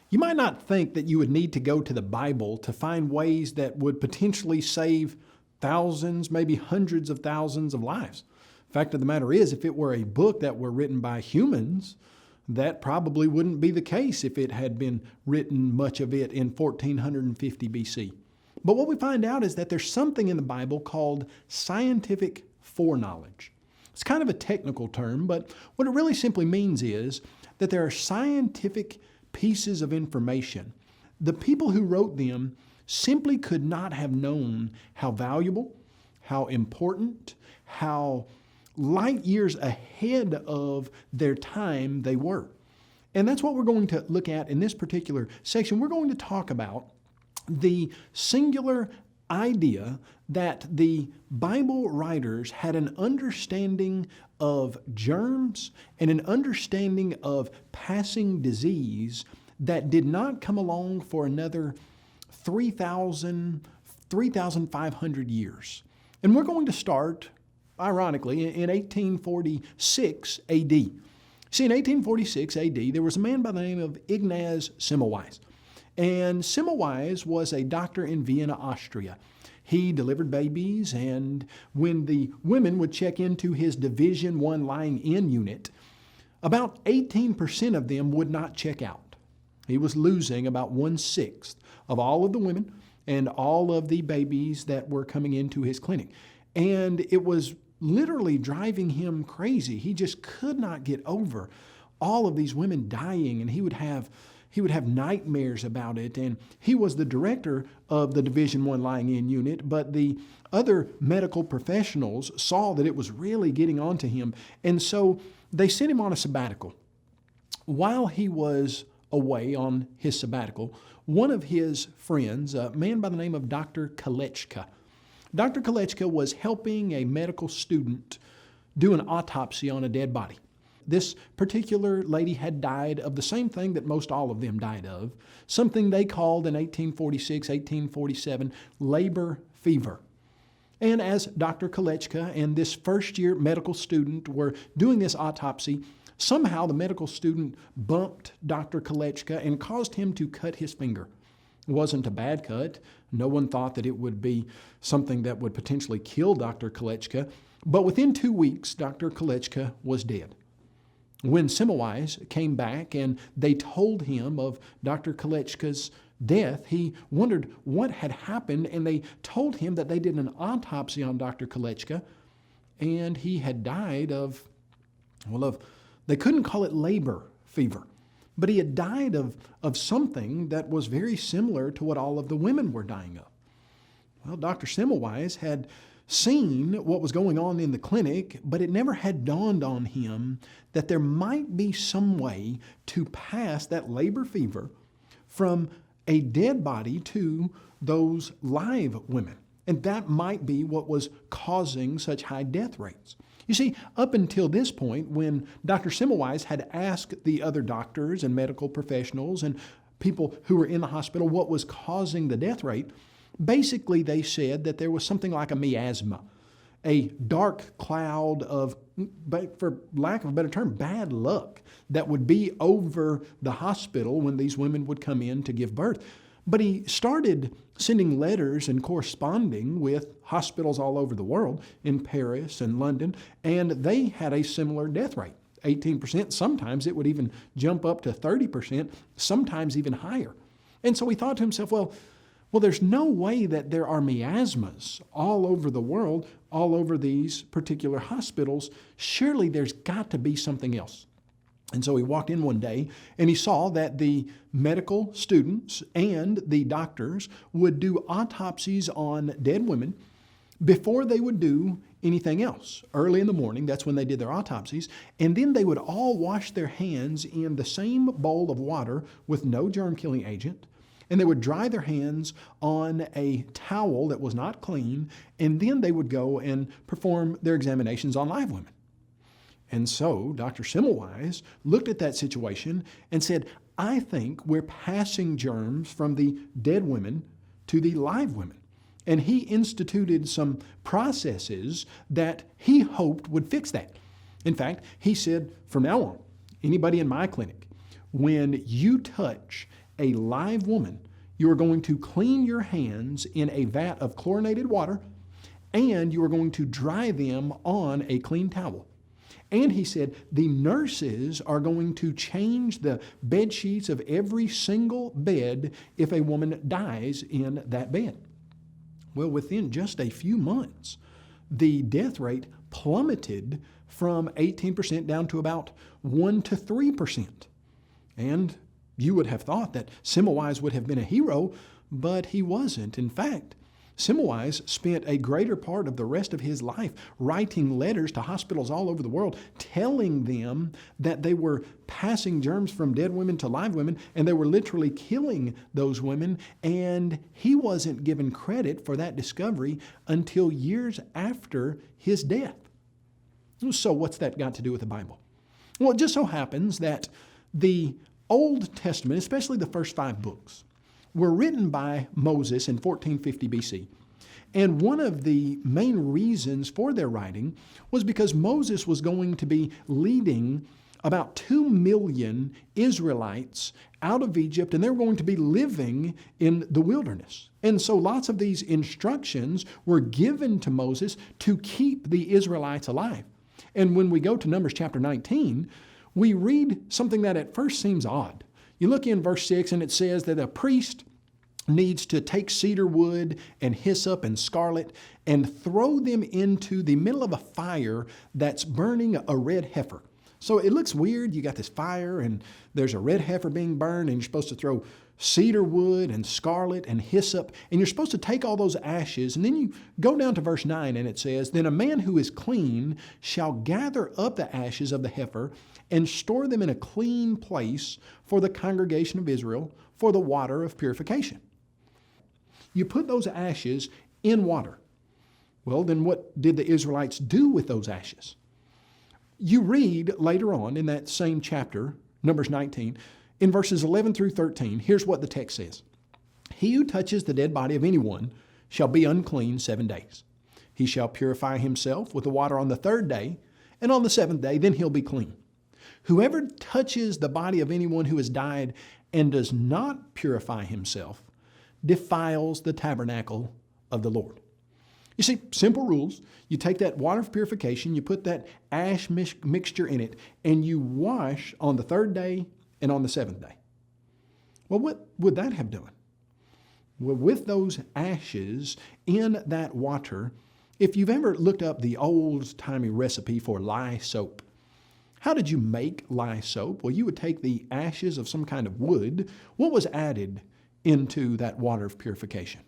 You might not think that you would need to go to the Bible to find ways that would potentially save thousands, maybe hundreds of thousands of lives. Fact of the matter is, if it were a book that were written by humans, that probably wouldn't be the case if it had been written, much of it, in 1450 BC. But what we find out is that there's something in the Bible called scientific foreknowledge. It's kind of a technical term, but what it really simply means is that there are scientific pieces of information. The people who wrote them simply could not have known how valuable, how important, how light years ahead of their time they were. And that's what we're going to look at in this particular section. We're going to talk about the singular idea that the Bible writers had an understanding of germs and an understanding of passing disease that did not come along for another 3,500 years. And we're going to start, ironically, in 1846 AD. See, in 1846 AD, there was a man by the name of Ignaz Semmelweis. And Semmelweis was a doctor in Vienna, Austria. He delivered babies, and when the women would check into his Division I lying-in unit, about 18% of them would not check out. He was losing about 1/6 of all of the women and all of the babies that were coming into his clinic. And it was literally driving him crazy. He just could not get over all of these women dying, and he would have nightmares about it. And he was the director of the Division I lying-in unit, but the other medical professionals saw that it was really getting on to him. And so they sent him on a sabbatical. While he was away on his sabbatical, one of his friends, a man by the name of Dr. Kolechka, Dr. Kolechka was helping a medical student do an autopsy on a dead body. This particular lady had died of the same thing that most all of them died of, something they called in 1846, 1847, labor fever. And as Dr. Kolechka and this first-year medical student were doing this autopsy, somehow the medical student bumped Dr. Kolechka and caused him to cut his finger. It wasn't a bad cut. No one thought that it would be something that would potentially kill Dr. Kolechka. But within 2 weeks, Dr. Kolechka was dead. When Semmelweis came back and they told him of Dr. Kolechka's death, he wondered what had happened, and they told him that they did an autopsy on Dr. Kolechka, and he had died of, they couldn't call it labor fever, but he had died of something that was very similar to what all of the women were dying of. Well, Dr. Semmelweis had seen what was going on in the clinic, but it never had dawned on him that there might be some way to pass that labor fever from a dead body to those live women. And that might be what was causing such high death rates. You see, up until this point, when Dr. Semmelweis had asked the other doctors and medical professionals and people who were in the hospital what was causing the death rate, basically they said that there was something like a miasma, a dark cloud of, for lack of a better term, bad luck that would be over the hospital when these women would come in to give birth. But he started sending letters and corresponding with hospitals all over the world, in Paris and London, and they had a similar death rate, 18%. Sometimes it would even jump up to 30%, sometimes even higher. And so he thought to himself, well, there's no way that there are miasmas all over the world, all over these particular hospitals. Surely there's got to be something else. And so he walked in one day and he saw that the medical students and the doctors would do autopsies on dead women before they would do anything else. Early in the morning, that's when they did their autopsies, and then they would all wash their hands in the same bowl of water with no germ-killing agent, and they would dry their hands on a towel that was not clean, and then they would go and perform their examinations on live women. And so Dr. Semmelweis looked at that situation and said, I think we're passing germs from the dead women to the live women. And he instituted some processes that he hoped would fix that. In fact, he said, from now on, anybody in my clinic, when you touch a live woman, you are going to clean your hands in a vat of chlorinated water, and you are going to dry them on a clean towel. And he said, the nurses are going to change the bed sheets of every single bed if a woman dies in that bed. Well, within just a few months, the death rate plummeted from 18% down to about 1 to 3%. And you would have thought that Semmelweis would have been a hero, but he wasn't. In fact, Semmelweis spent a greater part of the rest of his life writing letters to hospitals all over the world, telling them that they were passing germs from dead women to live women, and they were literally killing those women, and he wasn't given credit for that discovery until years after his death. So what's that got to do with the Bible? Well, it just so happens that the Old Testament, especially the first 5 books, were written by Moses in 1450 BC. And one of the main reasons for their writing was because Moses was going to be leading about 2 million Israelites out of Egypt, and they were going to be living in the wilderness. And so lots of these instructions were given to Moses to keep the Israelites alive. And when we go to Numbers chapter 19, we read something that at first seems odd. You look in verse 6 and it says that a priest needs to take cedar wood and hyssop and scarlet and throw them into the middle of a fire that's burning a red heifer. So it looks weird. You got this fire and there's a red heifer being burned, and you're supposed to throw cedar wood and scarlet and hyssop, and you're supposed to take all those ashes. And then you go down to verse 9 and it says, then a man who is clean shall gather up the ashes of the heifer and store them in a clean place for the congregation of Israel for the water of purification. You put those ashes in water. Well, then what did the Israelites do with those ashes? You read later on in that same chapter, Numbers 19, in verses 11 through 13, here's what the text says. He who touches the dead body of anyone shall be unclean 7 days. He shall purify himself with the water on the 3rd day, and on the 7th day, then he'll be clean. Whoever touches the body of anyone who has died and does not purify himself defiles the tabernacle of the Lord. You see, simple rules. You take that water of purification, you put that ash mixture in it, and you wash on the 3rd day and on the 7th day. Well, what would that have done? Well, with those ashes in that water, if you've ever looked up the old-timey recipe for lye soap, how did you make lye soap? Well, you would take the ashes of some kind of wood. What was added into that water of purification?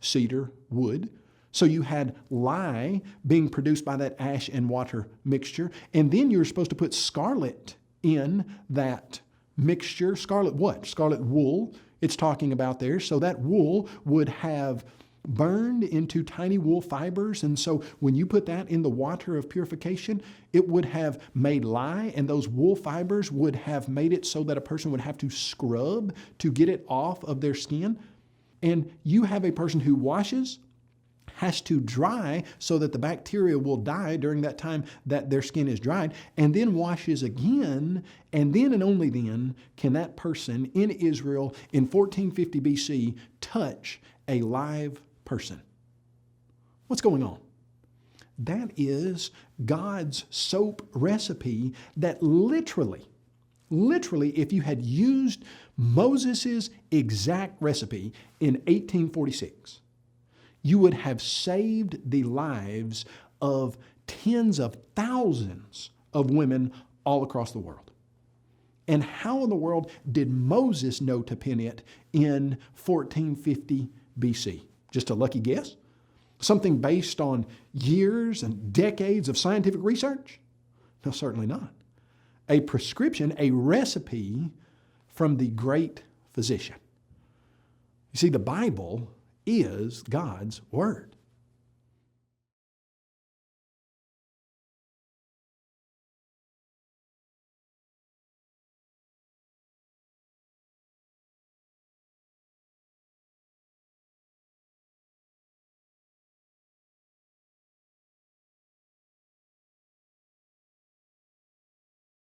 Cedar wood. So you had lye being produced by that ash and water mixture, and then you were supposed to put scarlet in that mixture. Scarlet what? Scarlet wool it's talking about there. So that wool would have burned into tiny wool fibers, and so when you put that in the water of purification, it would have made lye, and those wool fibers would have made it so that a person would have to scrub to get it off of their skin. And you have a person who washes, has to dry so that the bacteria will die during that time that their skin is dried, and then washes again, and then and only then can that person in Israel in 1450 BC touch a live person. What's going on? That is God's soap recipe that literally, if you had used Moses' exact recipe in 1846, you would have saved the lives of tens of thousands of women all across the world. And how in the world did Moses know to pen it in 1450 BC? Just a lucky guess? Something based on years and decades of scientific research? No, certainly not. A prescription, a recipe from the great physician. You see, the Bible is God's Word.